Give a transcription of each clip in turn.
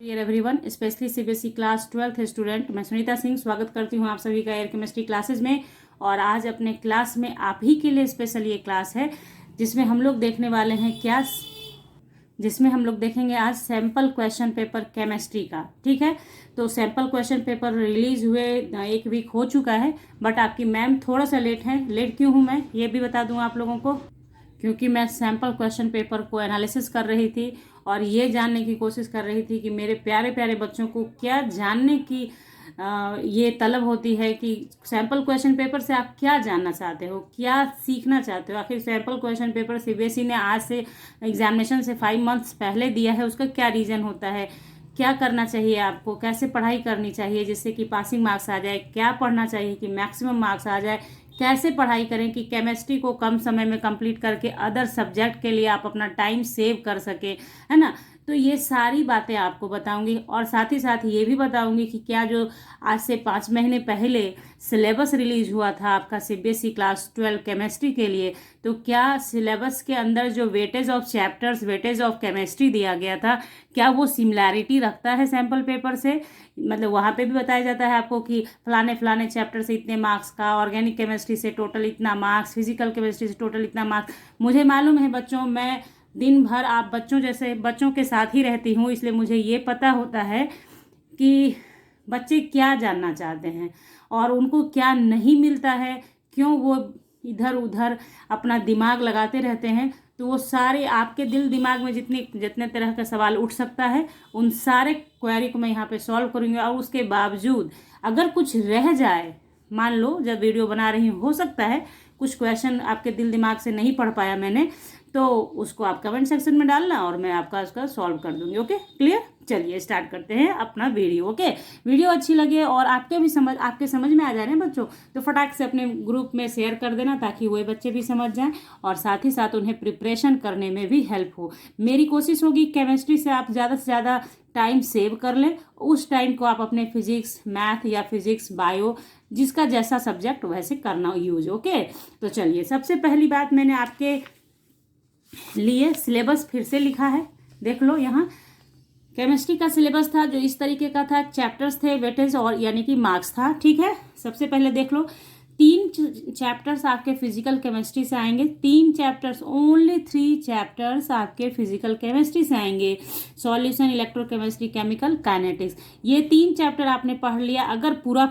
Dear everyone, specially CBSE class 12th student, मैं सुनीता सिंह स्वागत करती हूं आप सभी का एयर केमिस्ट्री क्लासेस में। और आज अपने क्लास में आप ही के लिए स्पेशल ये क्लास है जिसमें हम लोग देखने वाले हैं जिसमें हम लोग देखेंगे आज सैम्पल क्वेश्चन पेपर केमिस्ट्री का। ठीक है, तो सैम्पल क्वेश्चन पेपर रिलीज हुए 1 वीक हो चुका है, बट आपकी मैम थोड़ा सा लेट है। लेट क्यों हूँ मैं ये भी बता दूँ आप लोगों को, क्योंकि मैं सैम्पल क्वेश्चन पेपर को एनालिसिस कर रही थी और ये जानने की कोशिश कर रही थी कि मेरे प्यारे प्यारे बच्चों को क्या जानने की ये तलब होती है कि सैम्पल क्वेश्चन पेपर से आप क्या जानना चाहते हो, क्या सीखना चाहते हो। आखिर सैम्पल क्वेश्चन पेपर सीबीएसई ने आज से एग्जामिनेशन से 5 मंथ्स पहले दिया है, उसका क्या रीज़न होता है, क्या करना चाहिए आपको, कैसे पढ़ाई करनी चाहिए जिससे कि पासिंग मार्क्स आ जाए, क्या पढ़ना चाहिए कि मैक्सिमम मार्क्स आ जाए, कैसे पढ़ाई करें कि केमिस्ट्री को कम समय में कंप्लीट करके अदर सब्जेक्ट के लिए आप अपना टाइम सेव कर सके, है ना। तो ये सारी बातें आपको बताऊंगी और साथ ही साथ ये भी बताऊंगी कि क्या जो आज से 5 महीने पहले सिलेबस रिलीज हुआ था आपका सीबीएसई क्लास 12 केमिस्ट्री के लिए, तो क्या सिलेबस के अंदर जो weightage of chapters, weightage of chemistry दिया गया था, क्या वो सिमिलैरिटी रखता है सैम्पल पेपर से। मतलब वहाँ पे भी बताया जाता है आपको कि फलाने फलाने चैप्टर से इतने मार्क्स का, ऑर्गेनिक केमिस्ट्री से टोटल इतना मार्क्स, फिजिकल केमिस्ट्री से टोटल इतना मार्क्स। मुझे मालूम है बच्चों, मैं दिन भर आप बच्चों जैसे बच्चों के साथ ही रहती हूँ, इसलिए मुझे ये पता होता है कि बच्चे क्या जानना चाहते हैं और उनको क्या नहीं मिलता है, क्यों वो इधर उधर अपना दिमाग लगाते रहते हैं। तो वो सारे आपके दिल दिमाग में जितने तरह का सवाल उठ सकता है, उन सारे क्वेरी को मैं यहाँ पे सॉल्व करूँगी। और उसके बावजूद अगर कुछ रह जाए, मान लो जब वीडियो बना रही हूँ, हो सकता है कुछ क्वेश्चन आपके दिल दिमाग से नहीं पढ़ पाया मैंने, तो उसको आप कमेंट सेक्शन में डालना और मैं आपका उसका सॉल्व कर दूंगी। Okay, clear. चलिए स्टार्ट करते हैं अपना वीडियो। ओके, वीडियो अच्छी लगे और आपके समझ में आ जा रहे हैं बच्चों, तो फटाक से अपने ग्रुप में शेयर कर देना ताकि वही बच्चे भी समझ जाएं और साथ ही साथ उन्हें प्रिपरेशन करने में भी हेल्प हो। मेरी कोशिश होगी केमिस्ट्री से आप ज़्यादा से ज़्यादा टाइम सेव कर लें, उस टाइम को आप अपने फिजिक्स, मैथ या फिजिक्स, बायो, जिसका जैसा सब्जेक्ट वैसे करना यूज। ओके, तो चलिए सबसे पहली बात, मैंने आपके लिए सिलेबस फिर से लिखा है, देख लो। यहाँ केमिस्ट्री का सिलेबस था जो इस तरीके का था, चैप्टर्स थे, वेटेज और यानी कि मार्क्स था। ठीक है, सबसे पहले देख लो 3 चैप्टर्स आपके फिजिकल केमिस्ट्री से आएंगे, 3 चैप्टर्स, ओनली 3 चैप्टर्स आपके फिजिकल केमिस्ट्री से आएंगे। सॉल्यूशन, इलेक्ट्रोकेमिस्ट्री, केमिकल काइनेटिक्स, ये 3 चैप्टर आपने पढ़ लिया अगर पूरा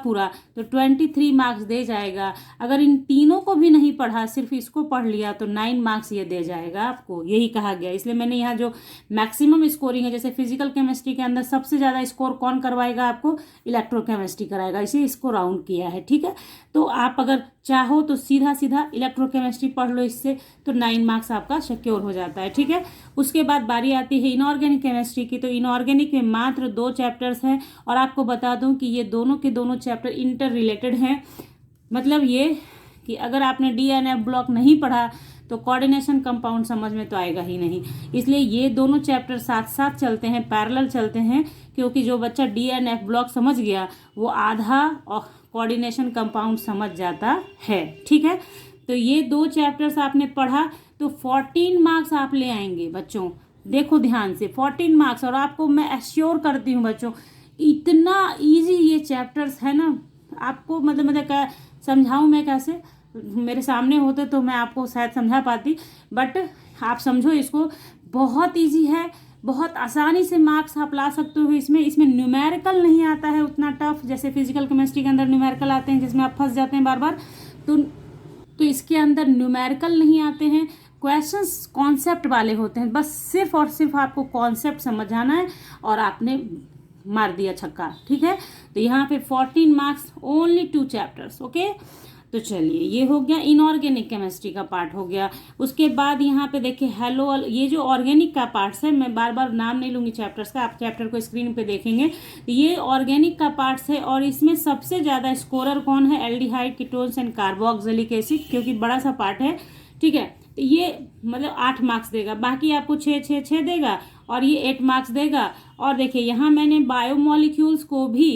तो 23 मार्क्स दे जाएगा। अगर इन तीनों को भी नहीं पढ़ा, सिर्फ इसको पढ़ लिया, तो 9 मार्क्स ये दे जाएगा आपको, यही कहा गया। इसलिए मैंने यहाँ जो मैक्सिमम स्कोरिंग है, जैसे फिजिकल केमिस्ट्री के अंदर सबसे ज़्यादा स्कोर कौन करवाएगा आपको, इलेक्ट्रोकेमिस्ट्री कराएगा, इसे इसको राउंड किया है। ठीक है, तो आप अगर चाहो तो सीधा सीधा इलेक्ट्रोकेमिस्ट्री पढ़ लो, इससे तो 9 मार्क्स आपका सिक्योर हो जाता है। ठीक है, उसके बाद बारी आती है इनऑर्गेनिक केमिस्ट्री की। तो इनऑर्गेनिक में मात्र 2 चैप्टर्स हैं और आपको बता दूं कि ये दोनों के दोनों चैप्टर इंटर रिलेटेड हैं। मतलब ये कि अगर आपने DNF ब्लॉक नहीं पढ़ा तो कोऑर्डिनेशन कंपाउंड समझ में तो आएगा ही नहीं, इसलिए ये दोनों चैप्टर साथ साथ चलते हैं, पैरेलल चलते हैं, क्योंकि जो बच्चा DNF ब्लॉक समझ गया वो आधा कोऑर्डिनेशन कंपाउंड समझ जाता है। ठीक है, तो ये 2 चैप्टर्स आपने पढ़ा तो 14 मार्क्स आप ले आएंगे बच्चों। देखो ध्यान से, 14 मार्क्स। और आपको मैं एश्योर करती हूँ बच्चों, इतना इजी ये चैप्टर्स है ना, आपको मतलब क्या समझाऊँ मैं, कैसे मेरे सामने होते तो मैं आपको शायद समझा पाती, बट आप समझो इसको, बहुत इजी है, बहुत आसानी से मार्क्स आप ला सकते हो। इसमें न्यूमेरिकल नहीं आता है उतना टफ, जैसे फिजिकल केमिस्ट्री के अंदर न्यूमेरिकल आते हैं जिसमें आप फंस जाते हैं बार बार, तो इसके अंदर न्यूमेरिकल नहीं आते हैं। क्वेश्चंस कॉन्सेप्ट वाले होते हैं, बस सिर्फ और सिर्फ आपको कॉन्सेप्ट समझाना है और आपने मार दिया छक्का। ठीक है, तो यहाँ पे 14 मार्क्स, ओनली 2 चैप्टर्स। ओके, तो चलिए ये हो गया, इनऑर्गेनिक केमिस्ट्री का पार्ट हो गया। उसके बाद यहाँ पे देखिए हेलो, ये जो ऑर्गेनिक का पार्ट्स है, मैं बार बार नाम नहीं लूँगी चैप्टर्स का, आप चैप्टर को स्क्रीन पे देखेंगे, ये ऑर्गेनिक का पार्ट्स है। और इसमें सबसे ज़्यादा स्कोरर कौन है, aldehyde, ketones and carboxylic acid, क्योंकि बड़ा सा पार्ट है। ठीक है, तो ये मतलब 8 मार्क्स देगा, बाकी आपको 6 देगा और ये 8 मार्क्स देगा। और देखिए यहाँ मैंने बायोमोलिक्यूल्स को भी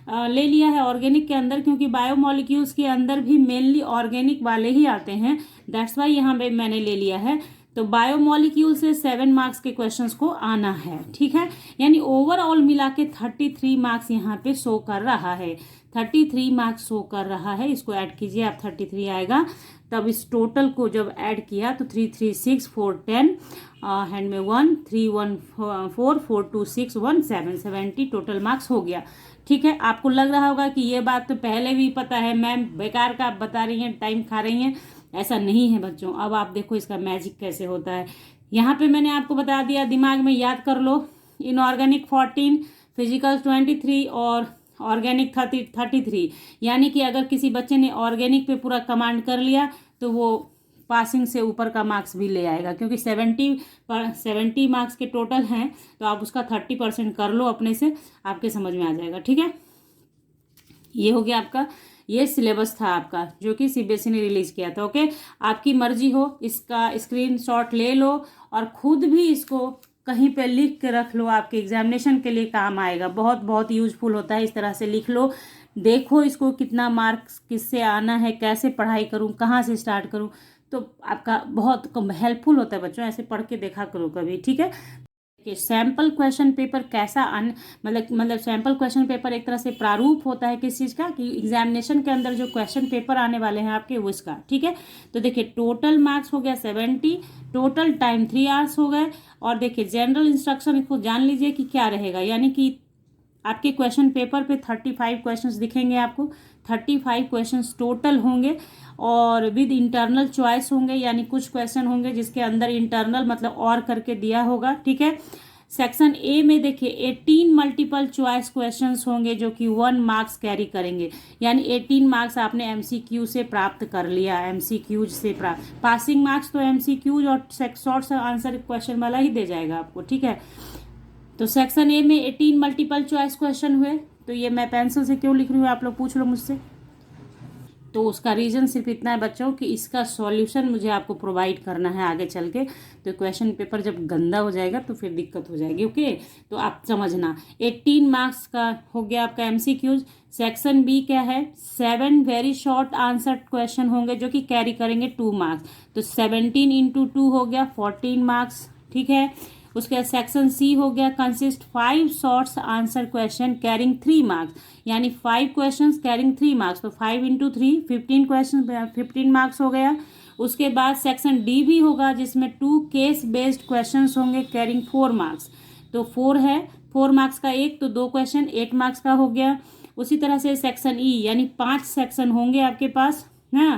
ले लिया है ऑर्गेनिक के अंदर, क्योंकि बायोमोलिक्यूल्स के अंदर भी मेनली ऑर्गेनिक वाले ही आते हैं, दैट्स वाई यहाँ पे मैंने ले लिया है। तो बायोमोलिक्यूल से 7 मार्क्स के क्वेश्चंस को आना है, ठीक है। यानी ओवरऑल मिला के 33 मार्क्स यहाँ पे शो कर रहा है, 33 मार्क्स शो कर रहा है। इसको ऐड कीजिए आप, 33 आएगा। तब इस टोटल को जब ऐड किया तो 3 3 6 4 10, हैंड में 1 3 1 4 4 2 6 1 7 70 टोटल मार्क्स हो गया, ठीक है। आपको लग रहा होगा कि ये बात तो पहले भी पता है मैम, बेकार का आप बता रही हैं, टाइम खा रही हैं। ऐसा नहीं है बच्चों। अब आप देखो इसका मैजिक कैसे होता है। यहाँ पे मैंने आपको बता दिया, दिमाग में याद कर लो। इनऑर्गेनिक 14, फिजिकल 23 और ऑर्गेनिक 33। यानी कि अगर किसी बच्चे ने ऑर्गेनिक पे पूरा कमांड कर लिया तो वो पासिंग से ऊपर का मार्क्स भी ले आएगा, क्योंकि 70 मार्क्स के टोटल हैं। तो आप उसका 30% कर लो अपने से, आपके समझ में आ जाएगा, ठीक है। ये हो गया आपका, ये सिलेबस था आपका जो कि सीबीएसई ने रिलीज किया था। ओके, आपकी मर्जी हो, इसका स्क्रीनशॉट ले लो और खुद भी इसको कहीं पे लिख के रख लो, आपके एग्जामिनेशन के लिए काम आएगा। बहुत बहुत यूजफुल होता है, इस तरह से लिख लो। देखो इसको कितना मार्क्स किससे आना है, कैसे पढ़ाई करूं, कहाँ से स्टार्ट करूं, तो आपका बहुत हेल्पफुल होता है बच्चों। ऐसे पढ़ के देखा करो कभी, ठीक है। कि सैम्पल क्वेश्चन पेपर कैसा मतलब सैम्पल क्वेश्चन पेपर एक तरह से प्रारूप होता है किस चीज़ का, कि एग्जामिनेशन के अंदर जो क्वेश्चन पेपर आने वाले हैं आपके वो इसका, ठीक है। तो देखिए टोटल मार्क्स हो गया 70, टोटल टाइम 3 आवर्स हो गए। और देखिए जनरल इंस्ट्रक्शन को जान लीजिए कि क्या रहेगा, यानी कि आपके क्वेश्चन पेपर पे 35 क्वेश्चंस दिखेंगे आपको, 35 क्वेश्चंस टोटल होंगे और विद इंटरनल चॉइस होंगे। यानी कुछ क्वेश्चन होंगे जिसके अंदर इंटरनल मतलब और करके दिया होगा, ठीक है। सेक्शन ए में देखिए 18 मल्टीपल चॉइस क्वेश्चंस होंगे जो कि 1 मार्क्स कैरी करेंगे। यानी 18 मार्क्स आपने एमसीक्यू से प्राप्त कर लिया, एमसीक्यूज से प्राप्त। पासिंग मार्क्स तो एमसीक्यूज और शॉर्ट आंसर क्वेश्चन वाला ही दे जाएगा आपको, ठीक है। तो सेक्शन ए में 18 मल्टीपल चॉइस क्वेश्चन हुए। तो ये मैं पेंसिल से क्यों लिख रही हूँ आप लोग पूछ लो मुझसे, तो उसका रीज़न सिर्फ इतना है बच्चों कि इसका सॉल्यूशन मुझे आपको प्रोवाइड करना है आगे चल के। तो क्वेश्चन पेपर जब गंदा हो जाएगा तो फिर दिक्कत हो जाएगी, ओके। तो आप समझना 18 मार्क्स का हो गया आपका एमसीक्यूज। सेक्शन बी क्या है, 7 वेरी शॉर्ट आंसर क्वेश्चन होंगे जो कि कैरी करेंगे 2 मार्क्स। तो 17 इंटू 2 हो गया 14 मार्क्स, ठीक है। उसके बाद सेक्शन सी हो गया, consist 5 shorts answer question carrying 3 marks. यानी 5 क्वेश्चंस कैरिंग 3 मार्क्स, तो 5 इंटू 3 15 क्वेश्चन 15 मार्क्स हो गया। उसके बाद सेक्शन डी भी होगा जिसमें 2 केस बेस्ड क्वेश्चंस होंगे कैरिंग 4 मार्क्स। तो 4 है, 4 मार्क्स का एक, तो 2 क्वेश्चन 8 मार्क्स का हो गया। उसी तरह से सेक्शन ई, यानी 5 सेक्शन होंगे आपके पास, है,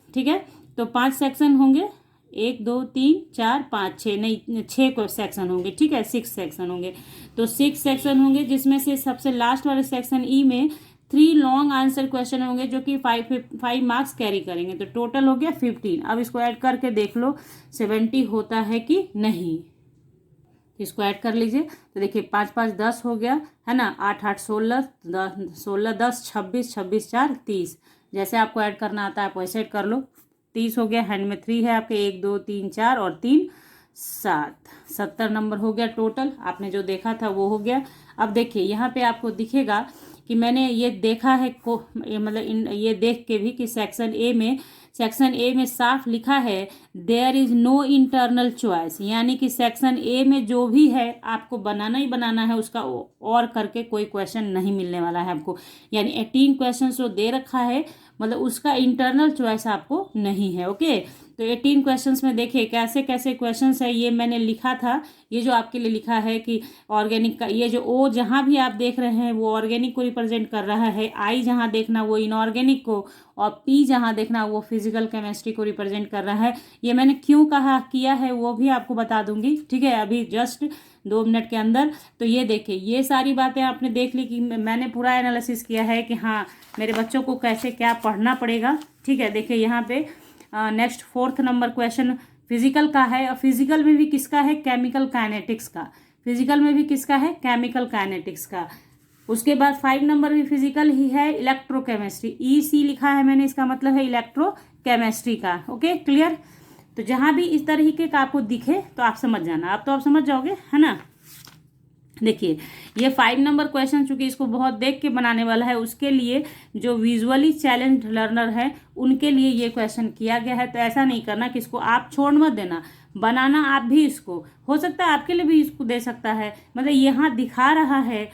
ठीक है। तो 5 सेक्शन होंगे, 1 2 3 4 5 6, नहीं 6 सेक्शन होंगे, ठीक है, 6 सेक्शन होंगे। तो 6 सेक्शन होंगे जिसमें से सबसे लास्ट वाले सेक्शन ई में 3 लॉन्ग आंसर क्वेश्चन होंगे जो कि 5 मार्क्स कैरी करेंगे। तो टोटल हो गया 15। अब इसको ऐड करके देख लो 70 होता है कि नहीं, इसको ऐड कर लीजिए। तो देखिए 5 5 10 हो गया, है ना, 8 8 16 16 10 26 26 4 30। जैसे आपको ऐड करना आता है आप वैसे ऐड कर लो। 30 हो गया, हैंड में 3 है आपके, 1 2 3 4 और 3 7, 70 नंबर हो गया टोटल। आपने जो देखा था वो हो गया। अब देखिए यहाँ पे आपको दिखेगा कि मैंने ये देखा है मतलब ये देख के भी कि सेक्शन ए में साफ लिखा है there is no internal choice. यानी कि सेक्शन ए में जो भी है आपको बनाना ही बनाना है, उसका और करके कोई क्वेश्चन नहीं मिलने वाला है आपको। यानी 18 क्वेश्चन जो दे रखा है मतलब उसका इंटरनल चॉइस आपको नहीं है, ओके। तो 18 क्वेश्चंस में देखिए कैसे कैसे क्वेश्चंस है, ये मैंने लिखा था। ये जो आपके लिए लिखा है कि ऑर्गेनिक का, ये जो ओ जहाँ भी आप देख रहे हैं वो ऑर्गेनिक को रिप्रेजेंट कर रहा है, आई जहाँ देखना वो इनऑर्गेनिक को, और पी जहाँ देखना वो फिजिकल केमिस्ट्री को रिप्रेजेंट कर रहा है। ये मैंने क्यों किया है वो भी आपको बता दूंगी, ठीक है, अभी जस्ट 2 मिनट के अंदर। तो ये देखिए ये सारी बातें आपने देख ली कि मैंने पूरा एनालिसिस किया है कि हाँ मेरे बच्चों को कैसे क्या पढ़ना पड़ेगा, ठीक है। देखिए यहाँ पे next 4th number question physical का है, और फिजिकल में भी किसका है, केमिकल काइनेटिक्स का। फिजिकल में भी किसका है, केमिकल काइनेटिक्स का। उसके बाद 5 नंबर भी फिजिकल ही है, इलेक्ट्रोकेमिस्ट्री। EC लिखा है मैंने, इसका मतलब है इलेक्ट्रोकेमिस्ट्री का, ओके क्लियर। तो जहां भी इस तरीके का आपको दिखे तो आप समझ जाना, अब तो आप समझ जाओगे, है ना। देखिए ये 5 नंबर क्वेश्चन, चूंकि इसको बहुत देख के बनाने वाला है, उसके लिए जो विजुअली चैलेंज लर्नर है उनके लिए ये क्वेश्चन किया गया है। तो ऐसा नहीं करना कि इसको आप छोड़ मत देना, बनाना आप भी इसको, हो सकता है आपके लिए भी इसको दे सकता है। मतलब यहाँ दिखा रहा है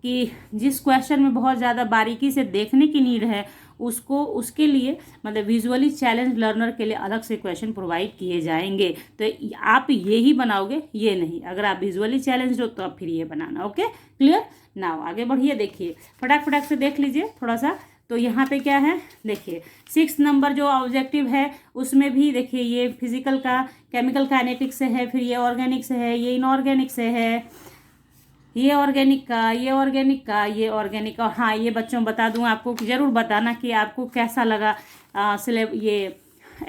कि जिस क्वेश्चन में बहुत ज़्यादा बारीकी से देखने की नीड है उसको, उसके लिए मतलब विजुअली चैलेंज लर्नर के लिए अलग से क्वेश्चन प्रोवाइड किए जाएंगे। तो आप ये ही बनाओगे, ये नहीं। अगर आप विजुअली चैलेंज हो तो आप फिर ये बनाना। Okay, clear. नाउ आगे बढ़िए, देखिए फटाक से देख लीजिए थोड़ा सा। तो यहाँ पे क्या है, देखिए 6 नंबर जो ऑब्जेक्टिव है उसमें भी देखिए ये फिजिकल का, केमिकल काइनेटिक्स से है, फिर ये ऑर्गेनिक से है, ये इनऑर्गेनिक से है, ये ऑर्गेनिक का, ये ऑर्गेनिक का, ये ऑर्गेनिक का। हाँ ये बच्चों बता दूं आपको, ज़रूर बताना कि आपको कैसा लगा ये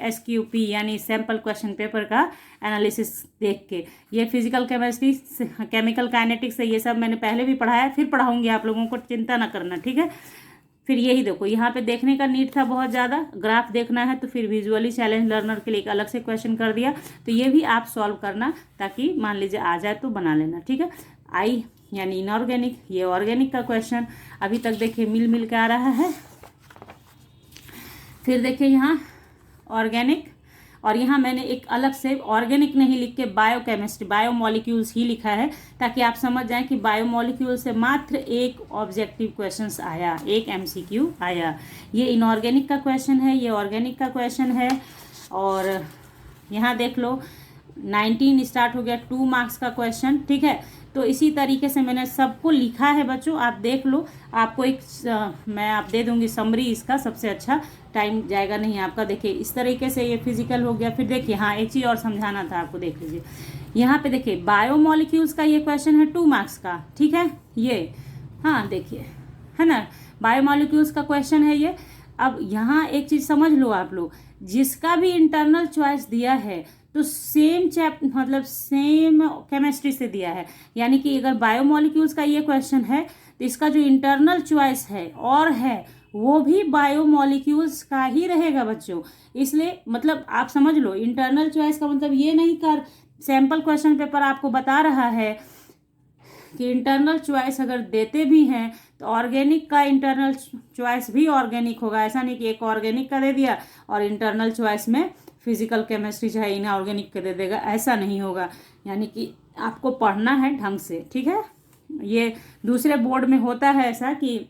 SQP यानी सैम्पल क्वेश्चन पेपर का एनालिसिस देख के। ये फिजिकल केमिस्ट्री, केमिकल काइनेटिक्स से, ये सब मैंने पहले भी पढ़ाया, फिर पढ़ाऊंगी आप लोगों को, चिंता ना करना, ठीक है। फिर यही देखो यहाँ पे देखने का नीड था बहुत ज़्यादा, ग्राफ देखना है तो फिर विजुअली चैलेंज लर्नर के लिए एक अलग से क्वेश्चन कर दिया। तो ये भी आप सॉल्व करना, ताकि मान लीजिए आ जाए तो बना लेना, ठीक है। आई यानी इनऑर्गेनिक, ये ऑर्गेनिक का क्वेश्चन अभी तक देखिए मिल के आ रहा है। फिर देखिए यहाँ ऑर्गेनिक, और यहाँ मैंने एक अलग से ऑर्गेनिक नहीं लिख के बायोकेमिस्ट्री, बायोमोलिक्यूल्स ही लिखा है, ताकि आप समझ जाएं कि बायोमोलिक्यूल से मात्र एक ऑब्जेक्टिव क्वेश्चंस आया, एक MCQ आया। ये इनऑर्गेनिक का क्वेश्चन है, ये ऑर्गेनिक का क्वेश्चन है। और यहाँ देख लो 19 स्टार्ट हो गया, 2 मार्क्स का क्वेश्चन, ठीक है। तो इसी तरीके से मैंने सबको लिखा है बच्चों, आप देख लो। आपको एक मैं आप दे दूंगी समरी इसका, सबसे अच्छा, टाइम जाएगा नहीं आपका। देखिए इस तरीके से ये फिजिकल हो गया। फिर देखिए हाँ एक चीज़ और समझाना था आपको, देख लीजिए यहाँ पे देखिए बायोमोलिक्यूल्स का ये क्वेश्चन है 2 मार्क्स का, ठीक है। ये हाँ देखिए है ना, बायोमोलिक्यूल्स का क्वेश्चन है ये। अब यहाँ एक चीज़ समझ लो आप लोग, जिसका भी इंटरनल चॉइस दिया है तो सेम मतलब सेम केमिस्ट्री से दिया है। यानी कि अगर बायोमोलिक्यूल्स का ये क्वेश्चन है तो इसका जो इंटरनल चॉइस है और है वो भी बायोमोलिक्यूल्स का ही रहेगा बच्चों। इसलिए मतलब आप समझ लो, इंटरनल चॉइस का मतलब ये नहीं कर, सैम्पल क्वेश्चन पेपर आपको बता रहा है कि इंटरनल चॉइस अगर देते भी हैं तो ऑर्गेनिक का इंटरनल चॉइस भी ऑर्गेनिक होगा। ऐसा नहीं कि एक ऑर्गेनिक का दे दिया और इंटरनल चॉइस में फिजिकल केमिस्ट्री चाहे इनऑर्गेनिक का दे देगा, ऐसा नहीं होगा। यानी कि आपको पढ़ना है ढंग से, ठीक है। ये दूसरे बोर्ड में होता है ऐसा कि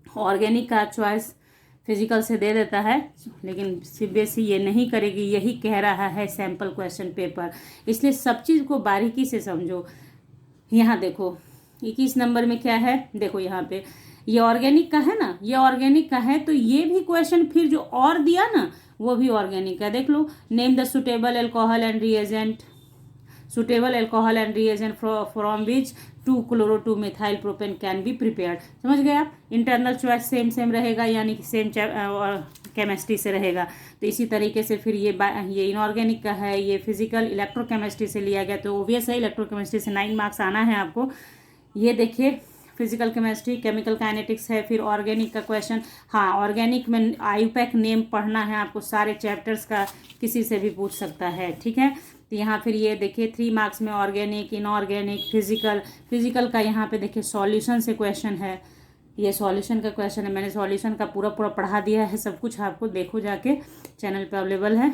ऑर्गेनिक का चॉइस फिजिकल से दे देता है, लेकिन CBSE ये नहीं करेगी, यही कह रहा है सैम्पल क्वेश्चन पेपर। इसलिए सब चीज़ को बारीकी से समझो। यहाँ देखो 21 नंबर में क्या है, देखो यहाँ पे ये ऑर्गेनिक का है ना, ये ऑर्गेनिक का है, तो ये भी क्वेश्चन फिर जो और दिया ना वो भी ऑर्गेनिक का। देख लो, name the suitable alcohol and reagent, suitable alcohol and reagent from which 2-chloro-2-methyl propane can be prepared. समझ गए आप, इंटरनल चॉइस सेम रहेगा, यानी कि सेम केमिस्ट्री से रहेगा। तो इसी तरीके से फिर ये इनऑर्गेनिक का है, ये फिजिकल इलेक्ट्रोकेमिस्ट्री से लिया गया, तो ओबियस है इलेक्ट्रोकेमिस्ट्री से 9 मार्क्स आना है आपको। ये देखिए फिजिकल केमिस्ट्री, केमिकल काइनेटिक्स है, फिर ऑर्गेनिक का क्वेश्चन। हाँ ऑर्गेनिक में आयुपैक नेम पढ़ना है आपको, सारे चैप्टर्स का किसी से भी पूछ सकता है, ठीक है। तो यहाँ फिर ये देखिए 3 मार्क्स में ऑर्गेनिक, इनऑर्गेनिक, फिजिकल का यहाँ पे देखिए सॉल्यूशन से क्वेश्चन है, ये सॉल्यूशन का क्वेश्चन है। मैंने सॉल्यूशन का पूरा पढ़ा दिया है, सब कुछ आपको देखो जाके, चैनल पे अवेलेबल है।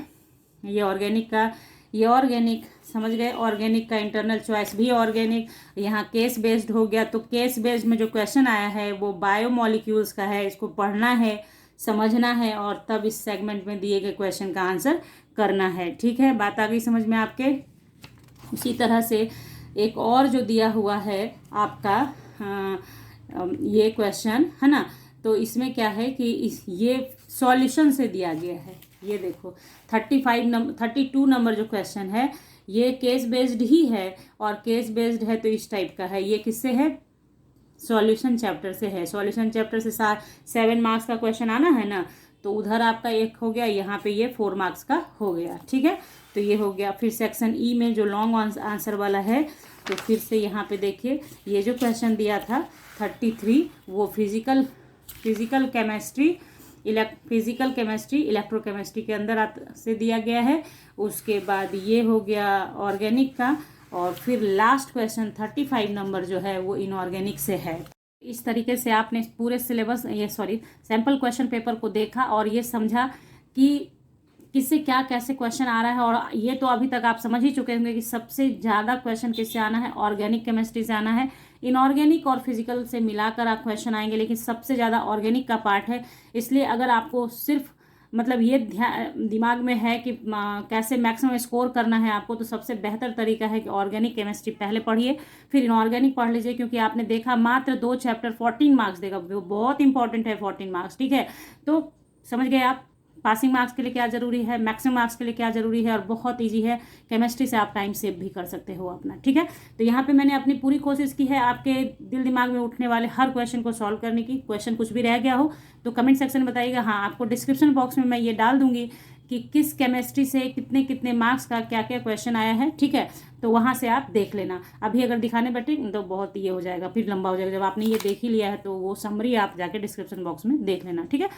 ये ऑर्गेनिक का, ये ऑर्गेनिक, समझ गए, ऑर्गेनिक का इंटरनल चॉइस भी ऑर्गेनिक। यहाँ केस बेस्ड हो गया, तो केस बेस्ड में जो क्वेश्चन आया है वो बायोमोलिक्यूल्स का है, इसको पढ़ना है, समझना है, और तब इस सेगमेंट में दिए गए क्वेश्चन का आंसर करना है, ठीक है। बात आ गई समझ में आपके। उसी तरह से एक और जो दिया हुआ है आपका ये क्वेश्चन है ना, तो इसमें क्या है कि ये सॉल्यूशन से दिया गया है। ये देखो 32 नंबर जो क्वेश्चन है ये केस बेस्ड ही है, और केस बेस्ड है तो इस टाइप का है। ये किससे है, सॉल्यूशन चैप्टर से है। सॉल्यूशन चैप्टर से 7 मार्क्स का क्वेश्चन आना है ना, तो उधर आपका 1 हो गया, यहाँ पे ये 4 मार्क्स का हो गया, ठीक है। तो ये हो गया। फिर सेक्शन ई में जो लॉन्ग आंसर वाला है, तो फिर से यहाँ पे देखिए ये जो क्वेश्चन दिया था 33, वो physical chemistry, physical chemistry electrochemistry के अंदर से दिया गया है। उसके बाद ये हो गया ऑर्गेनिक का, और फिर लास्ट क्वेश्चन 35 नंबर जो है वो इनऑर्गेनिक से है। इस तरीके से आपने पूरे सिलेबस सैम्पल क्वेश्चन पेपर को देखा और ये समझा कि किससे क्या कैसे क्वेश्चन आ रहा है। और ये तो अभी तक आप समझ ही चुके होंगे कि सबसे ज़्यादा क्वेश्चन किससे आना है, ऑर्गेनिक केमिस्ट्री से आना है। इनऑर्गेनिक और फिजिकल से मिलाकर आप क्वेश्चन आएंगे, लेकिन सबसे ज़्यादा ऑर्गेनिक का पार्ट है। इसलिए अगर आपको सिर्फ मतलब ये दिमाग में है कि कैसे मैक्सिमम स्कोर करना है आपको, तो सबसे बेहतर तरीका है कि ऑर्गेनिक केमिस्ट्री पहले पढ़िए, फिर इनऑर्गेनिक पढ़ लीजिए। क्योंकि आपने देखा मात्र 2 चैप्टर 14 मार्क्स देगा, वो बहुत इंपॉर्टेंट है 14 मार्क्स, ठीक है। तो समझ गए आप पासिंग मार्क्स के लिए क्या जरूरी है, मैक्सिमम मार्क्स के लिए क्या जरूरी है, और बहुत ईजी है। केमिस्ट्री से आप टाइम सेव भी कर सकते हो अपना, ठीक है। तो यहाँ पे मैंने अपनी पूरी कोशिश की है आपके दिल दिमाग में उठने वाले हर क्वेश्चन को सॉल्व करने की। क्वेश्चन कुछ भी रह गया हो तो कमेंट सेक्शन में बताइएगा। हाँ, आपको डिस्क्रिप्शन बॉक्स में मैं ये डाल दूंगी कि किस केमिस्ट्री से कितने कितने मार्क्स का क्या क्या क्वेश्चन आया है, ठीक है। तो वहाँ से आप देख लेना। अभी अगर दिखाने बैठे तो बहुत ये हो जाएगा, फिर लंबा हो जाएगा। जब आपने ये देख ही लिया है तो वो समरी आप जाके डिस्क्रिप्शन बॉक्स में देख लेना, ठीक है।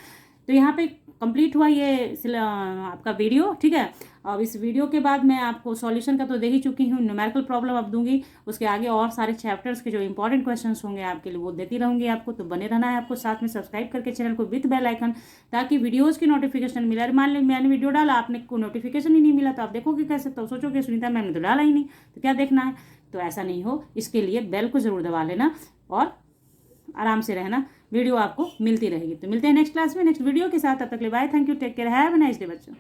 तो यहाँ पे कंप्लीट हुआ ये आपका वीडियो, ठीक है। अब इस वीडियो के बाद मैं आपको सॉल्यूशन का तो दे ही चुकी हूँ, न्यूमेरिकल प्रॉब्लम अब दूंगी। उसके आगे और सारे चैप्टर्स के जो इंपॉर्टेंट क्वेश्चंस होंगे आपके लिए वो देती रहूंगी आपको। तो बने रहना है आपको, साथ में सब्सक्राइब करके चैनल को विथ बेल आइकन, ताकि वीडियोज़ की नोटिफिकेशन मिले। मान लीजिए मैंने वीडियो डाला, आपने को नोटिफिकेशन ही नहीं मिला तो आप देखोगे कैसे, तो सोचोगे सुनीता मैम ने तो डाला ही नहीं, तो क्या देखना है। तो ऐसा नहीं हो, इसके लिए बेल को जरूर दबा लेना और आराम से रहना, वीडियो आपको मिलती रहेगी। तो मिलते हैं नेक्स्ट क्लास में नेक्स्ट वीडियो के साथ। तब तक के लिए bye, thank you, take care, have a nice day बच्चों।